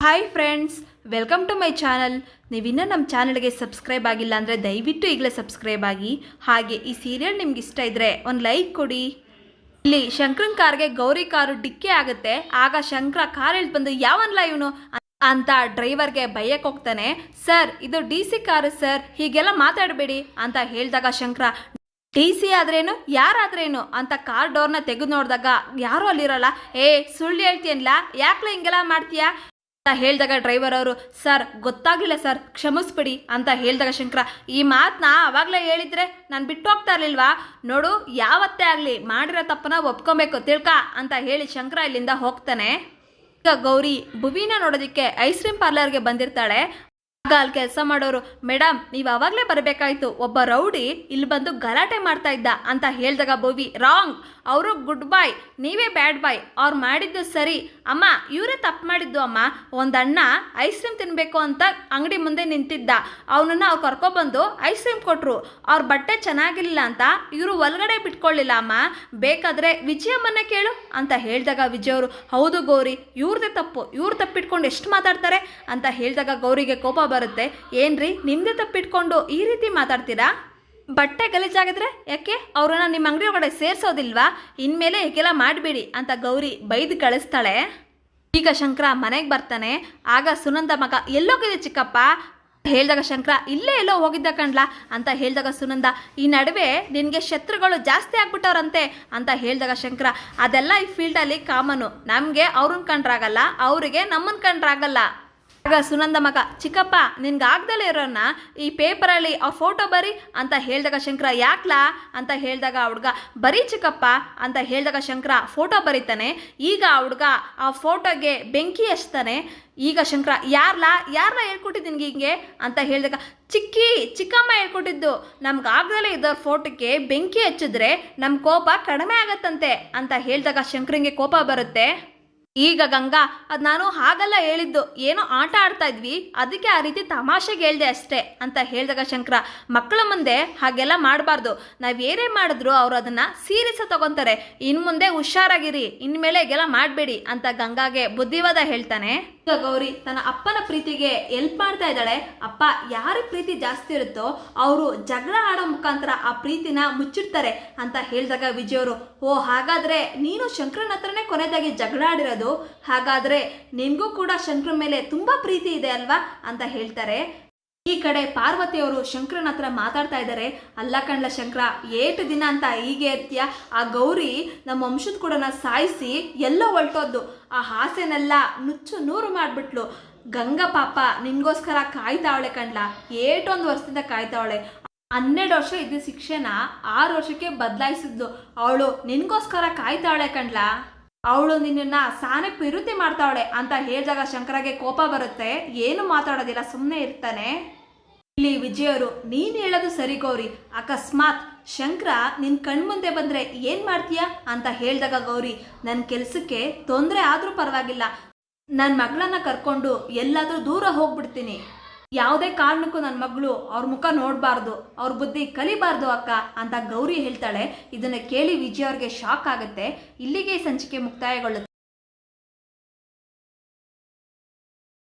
Hi friends, welcome to my channel. ನೀವಿನ್ನೂ ನಮ್ಮ ಚಾನಲ್ಗೆ ಸಬ್ಸ್ಕ್ರೈಬ್ ಆಗಿಲ್ಲ ಅಂದರೆ ದಯವಿಟ್ಟು ಈಗಲೇ ಸಬ್ಸ್ಕ್ರೈಬ್ ಆಗಿ. ಹಾಗೆ ಈ ಸೀರಿಯಲ್ ನಿಮ್ಗೆ ಇಷ್ಟ ಇದ್ದರೆ ಒಂದು ಲೈಕ್ ಕೊಡಿ. ಇಲ್ಲಿ ಶಂಕರನ್ ಕಾರ್ಗೆ ಗೌರಿ ಕಾರು ಡಿಕ್ಕಿ ಆಗುತ್ತೆ. ಆಗ ಶಂಕರ ಕಾರ್ ಇಳಿದು ಬಂದು ಯಾವನ್ಲ ಇವನು ಅಂತ ಡ್ರೈವರ್ಗೆ ಬೈಯಕ್ಕೆ ಹೋಗ್ತಾನೆ. ಸರ್, ಇದು DC ಕಾರು ಸರ್, ಹೀಗೆಲ್ಲ ಮಾತಾಡಬೇಡಿ ಅಂತ ಹೇಳಿದಾಗ ಶಂಕರ DC ಆದ್ರೇನು ಯಾರಾದ್ರೇನು ಅಂತ ಕಾರ್ ಡೋರ್ನ ತೆಗೆದು ನೋಡಿದಾಗ ಯಾರೂ ಅಲ್ಲಿರಲ್ಲ. ಸುಳ್ಳು ಹೇಳ್ತೀಯಲ್ಲ, ಯಾಕ್ಲ ಹಿಂಗೆಲ್ಲ ಮಾಡ್ತೀಯಾ ಅಂತ ಹೇಳಿದಾಗ ಡ್ರೈವರ್ ಅವರು, ಸರ್ ಗೊತ್ತಾಗಲಿಲ್ಲ ಸರ್, ಕ್ಷಮಿಸ್ಬಿಡಿ ಅಂತ ಹೇಳಿದಾಗ ಶಂಕರ, ಈ ಮಾತನ್ನ ಅವಾಗಲೇ ಹೇಳಿದ್ರೆ ನಾನು ಬಿಟ್ಟು ಹೋಗ್ತಾ ಇರಲಿಲ್ವಾ? ನೋಡು, ಯಾವತ್ತೇ ಆಗಲಿ ಮಾಡಿರೋ ತಪ್ಪನ್ನ ಒಪ್ಕೊಬೇಕು ತಿಳ್ಕ ಅಂತ ಹೇಳಿ ಶಂಕರ ಇಲ್ಲಿಂದ ಹೋಗ್ತಾನೆ. ಈಗ ಗೌರಿ ಭುವಿನ ನೋಡೋದಕ್ಕೆ ಐಸ್ ಕ್ರೀಮ್ ಪಾರ್ಲರ್ಗೆ ಬಂದಿರ್ತಾಳೆ. ಆಗ ಅಲ್ಲಿ ಕೆಲಸ ಮಾಡೋರು, ಮೇಡಮ್ ನೀವು ಅವಾಗಲೇ ಬರಬೇಕಾಯ್ತು, ಒಬ್ಬ ರೌಡಿ ಇಲ್ಲಿ ಬಂದು ಗಲಾಟೆ ಮಾಡ್ತಾ ಇದ್ದ ಅಂತ ಹೇಳಿದಾಗ ಭುವಿ, ರಾಂಗ್, ಅವರು ಗುಡ್ ಬಾಯ್, ನೀವೇ ಬ್ಯಾಡ್ ಬಾಯ್, ಅವ್ರು ಮಾಡಿದ್ದು ಸರಿ. ಅಮ್ಮ, ಇವರೇ ತಪ್ಪು ಮಾಡಿದ್ದು ಅಮ್ಮ. ಒಂದಣ್ಣ ಐಸ್ ಕ್ರೀಮ್ ತಿನ್ನಬೇಕು ಅಂತ ಅಂಗಡಿ ಮುಂದೆ ನಿಂತಿದ್ದ, ಅವನನ್ನು ಅವ್ರು ಕರ್ಕೊಬಂದು ಐಸ್ ಕ್ರೀಮ್ ಕೊಟ್ಟರು. ಅವ್ರ ಬಟ್ಟೆ ಚೆನ್ನಾಗಿರಲಿಲ್ಲ ಅಂತ ಇವರು ಒಳಗಡೆ ಬಿಟ್ಕೊಳ್ಳಿಲ್ಲ ಅಮ್ಮ, ಬೇಕಾದರೆ ವಿಜಯಮ್ಮನ್ನ ಕೇಳು ಅಂತ ಹೇಳಿದಾಗ ವಿಜಯ್ ಅವರು, ಹೌದು ಗೌರಿ, ಇವ್ರದೇ ತಪ್ಪು, ಇವ್ರು ತಪ್ಪಿಟ್ಕೊಂಡು ಎಷ್ಟು ಮಾತಾಡ್ತಾರೆ ಅಂತ ಹೇಳಿದಾಗ ಗೌರಿಗೆ ಕೋಪ ಬರುತ್ತೆ. ಏನ್ರಿ, ನಿಮ್ಮದೇ ತಪ್ಪಿಟ್ಕೊಂಡು ಈ ರೀತಿ ಮಾತಾಡ್ತೀರಾ? ಬಟ್ಟೆ ಗಲೀಜಾಗಿದ್ರೆ ಯಾಕೆ ಅವ್ರನ್ನ ನಿಮ್ಮ ಅಂಗಡಿ ಒಳಗಡೆ ಸೇರಿಸೋದಿಲ್ವಾ? ಇನ್ಮೇಲೆ ಹೀಗೆಲ್ಲ ಮಾಡಬೇಡಿ ಅಂತ ಗೌರಿ ಬೈದು ಕಳಿಸ್ತಾಳೆ. ಈಗ ಶಂಕರ ಮನೆಗೆ ಬರ್ತಾನೆ. ಆಗ ಸುನಂದ ಮಗ, ಎಲ್ಲೋಗಿದೆ ಚಿಕ್ಕಪ್ಪ ಹೇಳಿದಾಗ ಶಂಕರ, ಇಲ್ಲೇ ಎಲ್ಲೋ ಹೋಗಿದ್ದ ಕಣ್ಲ ಅಂತ ಹೇಳಿದಾಗ ಸುನಂದ, ಈ ನಡುವೆ ನಿನಗೆ ಶತ್ರುಗಳು ಜಾಸ್ತಿ ಆಗ್ಬಿಟ್ಟವ್ರಂತೆ ಅಂತ ಹೇಳಿದಾಗ ಶಂಕರ, ಅದೆಲ್ಲ ಈ ಫೀಲ್ಡಲ್ಲಿ ಕಾಮನು, ನಮಗೆ ಅವ್ರನ್ನ ಕಂಡ್ರಾಗಲ್ಲ, ಅವರಿಗೆ ನಮ್ಮನ್ನು ಕಂಡ್ರಾಗಲ್ಲ. ಆಗ ಸುನಂದ ಮಗ, ಚಿಕ್ಕಪ್ಪ ನಿನ್ಗೆ ಆಗ್ದಲೇ ಇರೋನ್ನ ಈ ಪೇಪರಲ್ಲಿ ಆ ಫೋಟೋ ಬರಿ ಅಂತ ಹೇಳಿದಾಗ ಶಂಕರ, ಯಾಕ್ಲಾ ಅಂತ ಹೇಳಿದಾಗ ಆ ಹುಡುಗ, ಬರೀ ಚಿಕ್ಕಪ್ಪ ಅಂತ ಹೇಳಿದಾಗ ಶಂಕರ ಫೋಟೋ ಬರೀತಾನೆ. ಈಗ ಆ ಹುಡುಗ ಆ ಫೋಟೋಗೆ ಬೆಂಕಿ ಹಚ್ತಾನೆ. ಈಗ ಶಂಕರ, ಯಾರನ್ನ ಹೇಳ್ಕೊಟ್ಟಿದ್ದು ನಿನ್ಗೆ ಹಿಂಗೆ ಅಂತ ಹೇಳಿದಾಗ, ಚಿಕ್ಕಮ್ಮ ಹೇಳ್ಕೊಟ್ಟಿದ್ದು, ನಮ್ಗೆ ಆಗ್ದಲೇ ಇದ್ದವ್ರ ಫೋಟೋಕ್ಕೆ ಬೆಂಕಿ ಹಚ್ಚಿದ್ರೆ ನಮ್ಮ ಕೋಪ ಕಡಿಮೆ ಆಗತ್ತಂತೆ ಅಂತ ಹೇಳಿದಾಗ ಶಂಕರಂಗೆ ಕೋಪ ಬರುತ್ತೆ. ಈಗ ಗಂಗಾ, ಅದು ನಾನು ಹಾಗೆಲ್ಲ ಹೇಳಿದ್ದು, ಏನೋ ಆಟ ಆಡ್ತಾ ಇದ್ವಿ, ಅದಕ್ಕೆ ಆ ರೀತಿ ತಮಾಷೆಗೆ ಹೇಳ್ದೆ ಅಷ್ಟೇ ಅಂತ ಹೇಳಿದಾಗ ಶಂಕರ, ಮಕ್ಕಳ ಮುಂದೆ ಹಾಗೆಲ್ಲ ಮಾಡಬಾರ್ದು, ನಾವು ಏನೇ ಮಾಡಿದ್ರು ಅವರು ಅದನ್ನು ಸೀರಿಯಸ್ ತಗೊತಾರೆ, ಇನ್ನು ಮುಂದೆ ಹುಷಾರಾಗಿರಿ, ಇನ್ಮೇಲೆ ಹೀಗೆಲ್ಲ ಮಾಡಬೇಡಿ ಅಂತ ಗಂಗಾಗೆ ಬುದ್ಧಿವಾದ ಹೇಳ್ತಾನೆ. ಈಗ ಗೌರಿ ತನ್ನ ಅಪ್ಪನ ಪ್ರೀತಿಗೆ ಎಲ್ಪ್ ಮಾಡ್ತಾ ಇದ್ದಾಳೆ. ಅಪ್ಪ ಯಾರ ಪ್ರೀತಿ ಜಾಸ್ತಿ ಇರುತ್ತೋ ಅವರು ಜಗಳ ಆಡೋ ಮುಖಾಂತರ ಆ ಪ್ರೀತಿನ ಮುಚ್ಚಿಡ್ತಾರೆ ಅಂತ ಹೇಳಿದಾಗ ವಿಜಯ್ ಅವರು, ಓ ಹಾಗಾದ್ರೆ ನೀನು ಶಂಕರನ ಹತ್ರನೇ ಕೊನೆಯದಾಗಿ ಜಗಳ ಆಡಿರೋದು, ಹಾಗಾದ್ರೆ ನಿನ್ಗೂ ಕೂಡ ಶಂಕರ ಮೇಲೆ ತುಂಬಾ ಪ್ರೀತಿ ಇದೆ ಅಲ್ವಾ ಅಂತ ಹೇಳ್ತಾರೆ. ಈ ಕಡೆ ಪಾರ್ವತಿಯವರು ಶಂಕರನ ಹತ್ರ ಮಾತಾಡ್ತಾ ಇದ್ದಾರೆ. ಅಲ್ಲ ಕಣ್ಲ ಶಂಕರ, ಏಟು ದಿನ ಅಂತ ಹೀಗೆ ಇರ್ತೀಯ? ಆ ಗೌರಿ ನಮ್ಮ ವಂಶದ ಕೂಡ ಸಾಯಿಸಿ ಎಲ್ಲೋ ಹೊಲ್ಟೋದ್ದು, ಆ ಆಸೆನೆಲ್ಲ ನುಚ್ಚು ನೂರು ಮಾಡಿಬಿಟ್ಲು. ಗಂಗಾ ಪಾಪ ನಿನ್ಗೋಸ್ಕರ ಕಾಯ್ತಾವಳೆ ಕಣ್ಲ, ಏಟೊಂದು ವರ್ಷದಿಂದ ಕಾಯ್ತಾವಳೆ. 12 ವರ್ಷ ಇದ್ದ ಶಿಕ್ಷೆನ 6 ವರ್ಷಕ್ಕೆ ಬದಲಾಯಿಸಿದ್ಲು. ಅವಳು ನಿನ್ಗೋಸ್ಕರ ಕಾಯ್ತಾವಳೆ ಕಣ್ಲ, ಅವಳು ನಿನ್ನನ್ನು ಸಾನೆ ಪಿರುತಿ ಮಾಡ್ತಾವಳೆ ಅಂತ ಹೇಳಿದಾಗ ಶಂಕರಗೆ ಕೋಪ ಬರುತ್ತೆ. ಏನು ಮಾತಾಡೋದಿಲ್ಲ, ಸುಮ್ಮನೆ ಇರ್ತಾನೆ. ಇಲ್ಲಿ ವಿಜಯವರು, ನೀನು ಹೇಳೋದು ಸರಿ ಗೌರಿ, ಅಕಸ್ಮಾತ್ ಶಂಕರ ನಿನ್ನ ಕಣ್ಮುಂದೆ ಬಂದರೆ ಏನು ಮಾಡ್ತೀಯಾ ಅಂತ ಹೇಳಿದಾಗ ಗೌರಿ, ನನ್ನ ಕೆಲಸಕ್ಕೆ ತೊಂದರೆ ಆದರೂ ಪರವಾಗಿಲ್ಲ, ನನ್ನ ಮಗಳನ್ನ ಕರ್ಕೊಂಡು ಎಲ್ಲಾದರೂ ದೂರ ಹೋಗ್ಬಿಡ್ತೀನಿ, ಯಾವುದೇ ಕಾರಣಕ್ಕೂ ನನ್ನ ಮಗಳು ಅವ್ರ ಮುಖ ನೋಡಬಾರ್ದು, ಅವ್ರ ಬುದ್ಧಿ ಕಲಿಬಾರ್ದು ಅಕ್ಕ ಅಂತ ಗೌರಿ ಹೇಳ್ತಾಳೆ. ಇದನ್ನು ಕೇಳಿ ವಿಜಯ್ ಅವ್ರಿಗೆ ಶಾಕ್ ಆಗುತ್ತೆ. ಇಲ್ಲಿಗೆ ಸಂಚಿಕೆ ಮುಕ್ತಾಯಗೊಳ್ಳುತ್ತೆ.